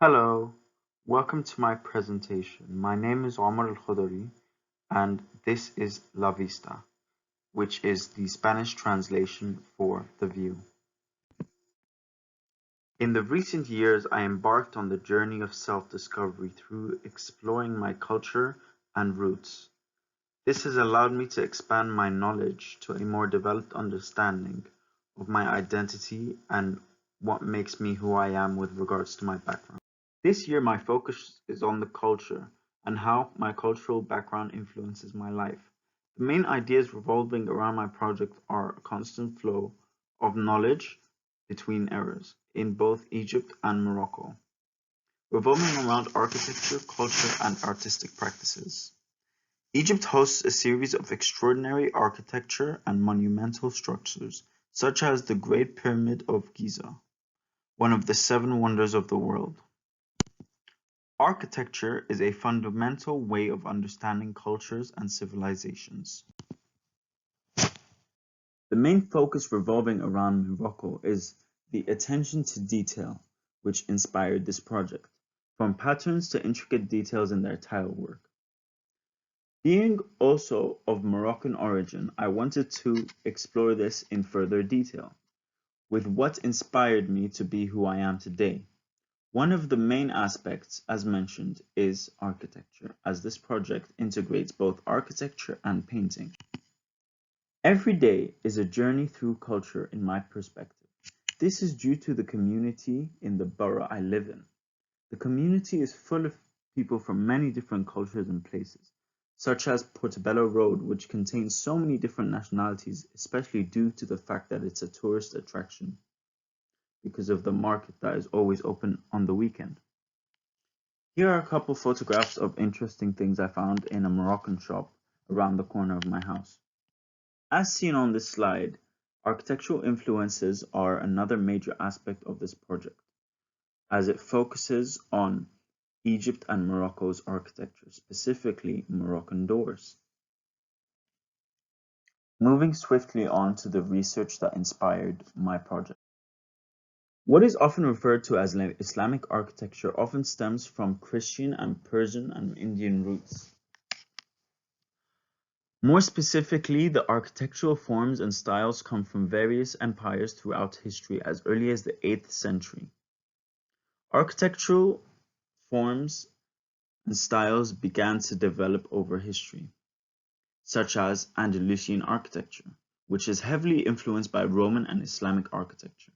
Hello, welcome to my presentation. My name is Omar El-Khodary and this is La Vista, which is the Spanish translation for the view. In the recent years, I embarked on the journey of self-discovery through exploring my culture and roots. This has allowed me to expand my knowledge to a more developed understanding of my identity and what makes me who I am with regards to my background. This year, my focus is on the culture and how my cultural background influences my life. The main ideas revolving around my project are a constant flow of knowledge between eras in both Egypt and Morocco, revolving around architecture, culture, and artistic practices. Egypt hosts a series of extraordinary architecture and monumental structures, such as the Great Pyramid of Giza, one of the seven wonders of the world. Architecture is a fundamental way of understanding cultures and civilizations. The main focus revolving around Morocco is the attention to detail, which inspired this project, from patterns to intricate details in their tile work. Being also of Moroccan origin, I wanted to explore this in further detail, with what inspired me to be who I am today. One of the main aspects, as mentioned, is architecture, as this project integrates both architecture and painting. Every day is a journey through culture in my perspective. This is due to the community in the borough I live in. The community is full of people from many different cultures and places, such as Portobello Road, which contains so many different nationalities, especially due to the fact that it's a tourist attraction because of the market that is always open on the weekend. Here are a couple photographs of interesting things I found in a Moroccan shop around the corner of my house. As seen on this slide, architectural influences are another major aspect of this project, as it focuses on Egypt and Morocco's architecture, specifically Moroccan doors. Moving swiftly on to the research that inspired my project. What is often referred to as Islamic architecture often stems from Christian and Persian and Indian roots. More specifically, the architectural forms and styles come from various empires throughout history as early as the 8th century. Architectural forms and styles began to develop over history, such as Andalusian architecture, which is heavily influenced by Roman and Islamic architecture.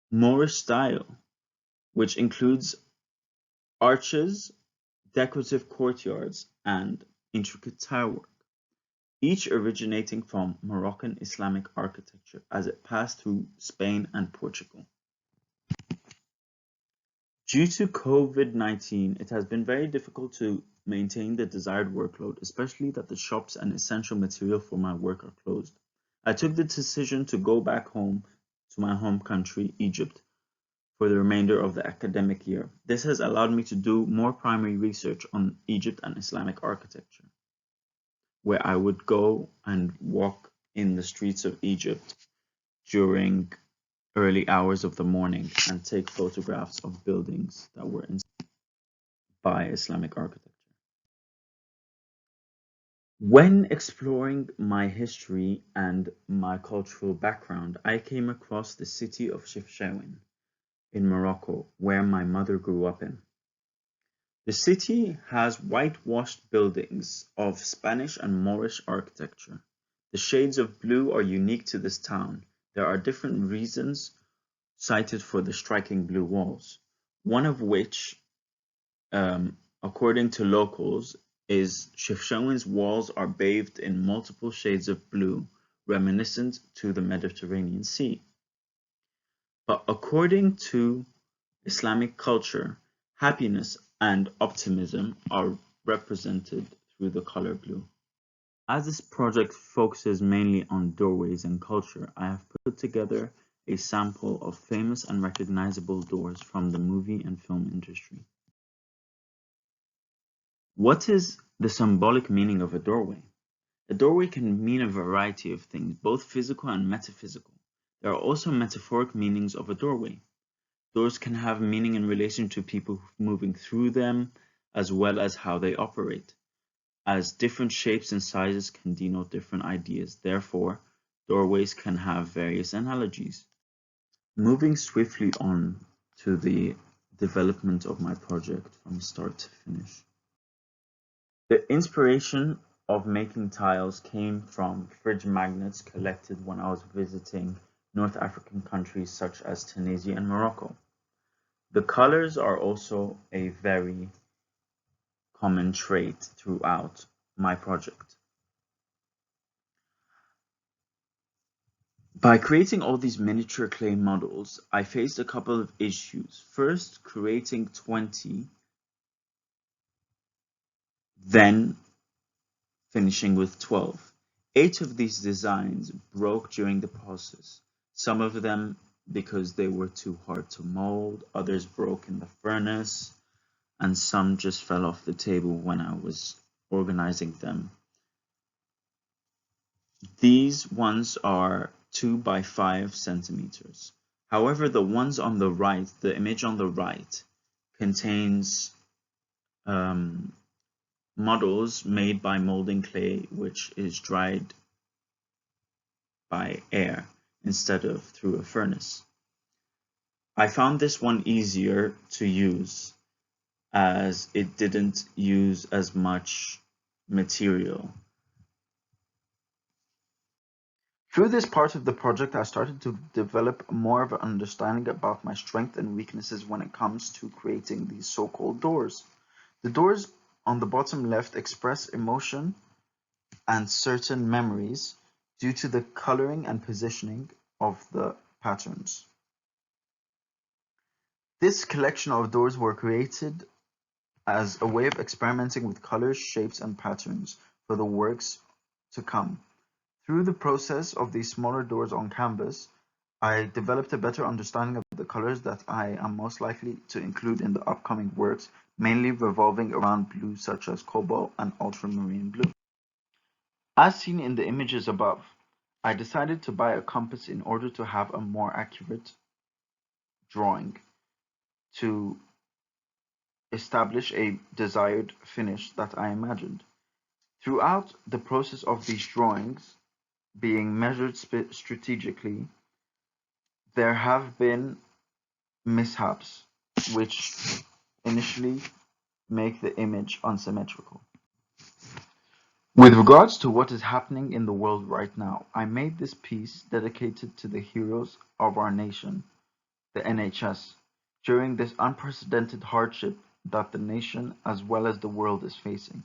Moorish style, which includes arches, decorative courtyards, and intricate tilework, each originating from Moroccan Islamic architecture as it passed through Spain and Portugal. Due to COVID-19, it has been very difficult to maintain the desired workload, especially that the shops and essential material for my work are closed. I took the decision to go back home to my home country, Egypt, for the remainder of the academic year. This has allowed me to do more primary research on Egypt and Islamic architecture, where I would go and walk in the streets of Egypt during early hours of the morning and take photographs of buildings that were inspired by Islamic architecture. When exploring my history and my cultural background, I came across the city of Chefchaouen in Morocco, where my mother grew up in. The city has whitewashed buildings of Spanish and Moorish architecture. The shades of blue are unique to this town. There are different reasons cited for the striking blue walls, one of which, according to locals, is Chefchaouen's walls are bathed in multiple shades of blue, reminiscent to the Mediterranean Sea. But according to Islamic culture, happiness and optimism are represented through the color blue. As this project focuses mainly on doorways and culture, I have put together a sample of famous and recognizable doors from the movie and film industry. What is the symbolic meaning of a doorway? A doorway can mean a variety of things, both physical and metaphysical. There are also metaphoric meanings of a doorway. Doors can have meaning in relation to people moving through them, as well as how they operate, as different shapes and sizes can denote different ideas. Therefore, doorways can have various analogies. Moving swiftly on to the development of my project from start to finish. The inspiration of making tiles came from fridge magnets collected when I was visiting North African countries such as Tunisia and Morocco. The colors are also a very common trait throughout my project. By creating all these miniature clay models, I faced a couple of issues. First, creating 20, then finishing with 12. 8 of these designs broke during the process. Some of them because they were too hard to mold, others broke in the furnace, and some just fell off the table when I was organizing them. These ones are 2 by 5 centimeters. However, the ones on the right, the image on the right, contains models made by molding clay, which is dried by air instead of through a furnace. I found this one easier to use as it didn't use as much material. Through this part of the project, I started to develop more of an understanding about my strengths and weaknesses when it comes to creating these so-called doors. The doors on the bottom left express emotion and certain memories due to the coloring and positioning of the patterns. This collection of doors were created as a way of experimenting with colors, shapes, and patterns for the works to come. Through the process of these smaller doors on canvas, I developed a better understanding of the colors that I am most likely to include in the upcoming works, mainly revolving around blues such as cobalt and ultramarine blue. As seen in the images above, I decided to buy a compass in order to have a more accurate drawing to establish a desired finish that I imagined. Throughout the process of these drawings being measured strategically, there have been mishaps which initially make the image unsymmetrical. With regards to what is happening in the world right now, I made this piece dedicated to the heroes of our nation, the NHS, during this unprecedented hardship that the nation as well as the world is facing.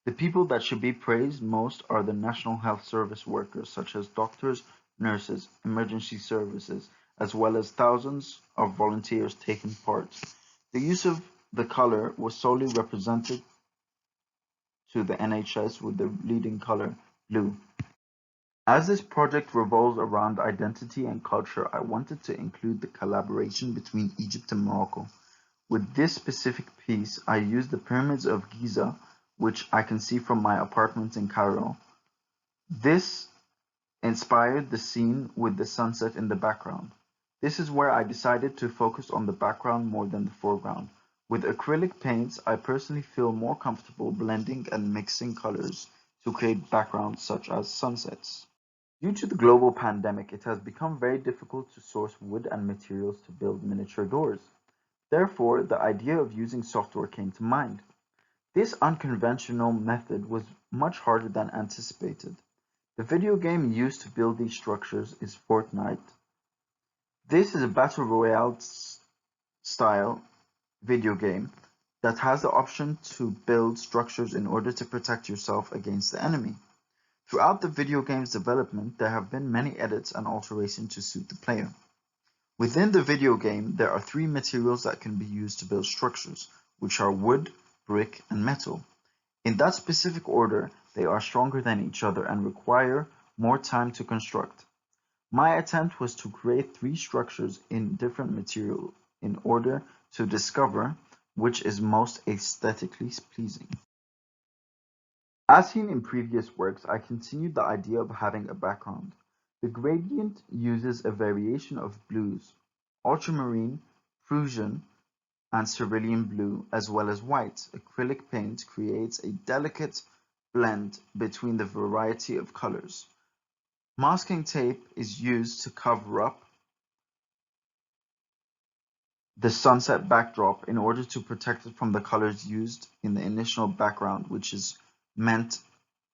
The people that should be praised most are the National Health Service workers, such as doctors, nurses, emergency services, as well as thousands of volunteers taking part. The use of the color was solely represented to the NHS with the leading color, blue. As this project revolves around identity and culture, I wanted to include the collaboration between Egypt and Morocco. With this specific piece, I used the pyramids of Giza, which I can see from my apartment in Cairo. This inspired the scene with the sunset in the background. This is where I decided to focus on the background more than the foreground. With acrylic paints, I personally feel more comfortable blending and mixing colors to create backgrounds such as sunsets. Due to the global pandemic, it has become very difficult to source wood and materials to build miniature doors. Therefore, the idea of using software came to mind. This unconventional method was much harder than anticipated. The video game used to build these structures is Fortnite. This is a battle royale style video game that has the option to build structures in order to protect yourself against the enemy. Throughout the video game's development, there have been many edits and alterations to suit the player. Within the video game, there are 3 materials that can be used to build structures, which are wood, brick, and metal. In that specific order, they are stronger than each other and require more time to construct. My attempt was to create 3 structures in different material in order to discover which is most aesthetically pleasing. As seen in previous works, I continued the idea of having a background. The gradient uses a variation of blues, ultramarine, fuchsia, and cerulean blue, as well as white. Acrylic paint creates a delicate blend between the variety of colors. Masking tape is used to cover up the sunset backdrop in order to protect it from the colors used in the initial background, which is meant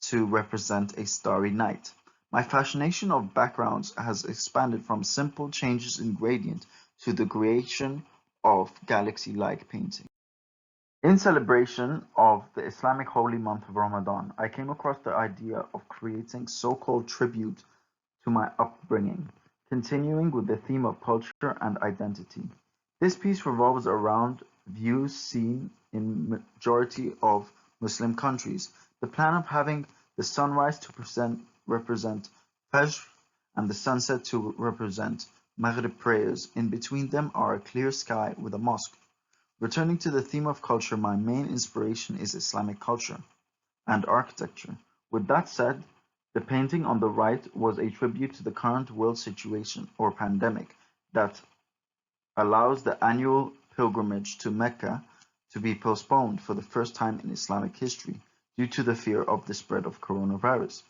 to represent a starry night. My fascination of backgrounds has expanded from simple changes in gradient to the creation of galaxy-like painting. In celebration of the Islamic holy month of Ramadan, I came across the idea of creating so-called tribute to my upbringing, continuing with the theme of culture and identity. This piece revolves around views seen in majority of Muslim countries. The plan of having the sunrise to represent Fajr and the sunset to represent Maghrib prayers. In between them are a clear sky with a mosque. Returning to the theme of culture, my main inspiration is Islamic culture and architecture. With that said, the painting on the right was a tribute to the current world situation or pandemic that allows the annual pilgrimage to Mecca to be postponed for the first time in Islamic history due to the fear of the spread of coronavirus.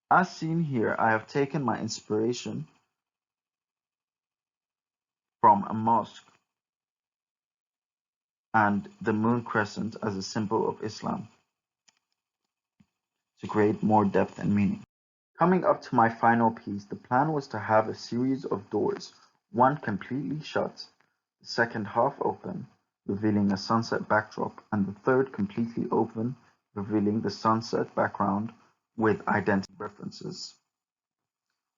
As seen here, I have taken my inspiration from a mosque and the moon crescent as a symbol of Islam to create more depth and meaning. Coming up to my final piece, the plan was to have a series of doors, one completely shut, the second half open, revealing a sunset backdrop, and the third completely open, revealing the sunset background with identity references.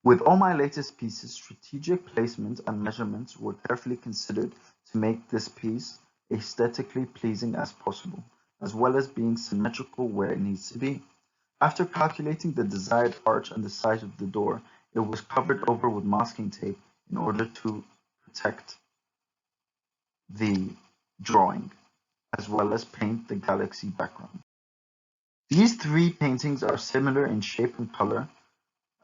With all my latest pieces, strategic placement and measurements were carefully considered to make this piece aesthetically pleasing as possible, as well as being symmetrical where it needs to be. After calculating the desired arch and the size of the door, it was covered over with masking tape in order to protect the drawing, as well as paint the galaxy background. These three paintings are similar in shape and color,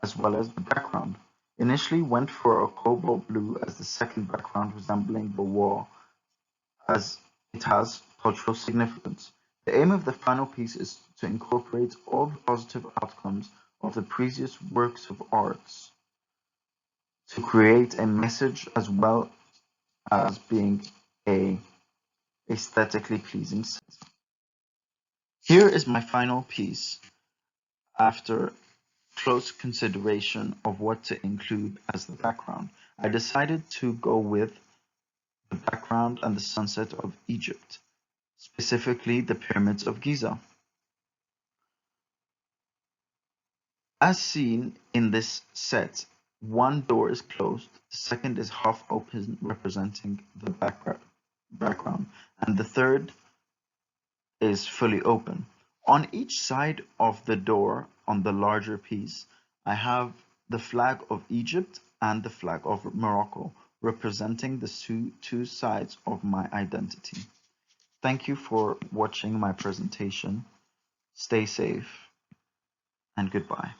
as well as the background. Initially went for a cobalt blue as the second background resembling the wall, as it has cultural significance. The aim of the final piece is to incorporate all the positive outcomes of the previous works of arts to create a message as well as being a aesthetically pleasing set. Here is my final piece after close consideration of what to include as the background. I decided to go with the background and the sunset of Egypt, specifically the pyramids of Giza. As seen in this set, one door is closed, the second is half open representing the background, and the third is fully open. On each side of the door on the larger piece, I have the flag of Egypt and the flag of Morocco, representing the two sides of my identity. Thank you for watching my presentation. Stay safe and goodbye.